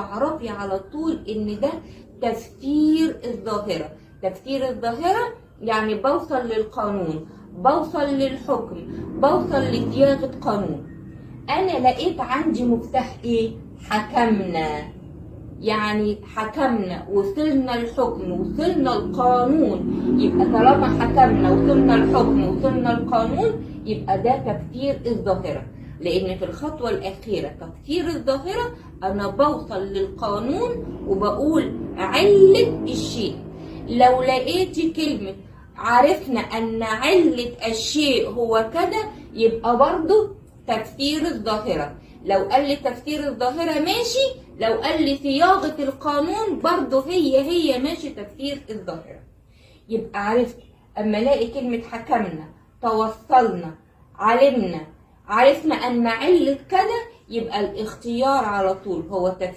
تعرفي على طول ان ده تفسير الظاهرة. تفسير الظاهرة يعني بوصل للقانون، بوصل للحكم، بوصل لصياغة قانون. انا لقيت عندي مفتاح ايه؟ حكمنا. يعني حكمنا، وصلنا الحكم، وصلنا القانون. يبقى طالما حكمنا وصلنا الحكم وصلنا القانون، يبقى ده تفسير الظاهرة. لان في الخطوة الاخيرة تفسير الظاهرة انا بوصل للقانون وبقول علة الشيء. لو لقيتي كلمة عرفنا ان علة الشيء هو كذا، يبقى برضو تفسير الظاهرة. لو قال لي تفسير الظاهرة ماشي، لو قال لي صياغة القانون برضو هي ماشي تفسير الظاهرة. يبقى عرفت اما الاقي كلمة حكمنا، توصلنا، علمنا، عرفنا ان علة كذا، يبقى الاختيار على طول هو تفسير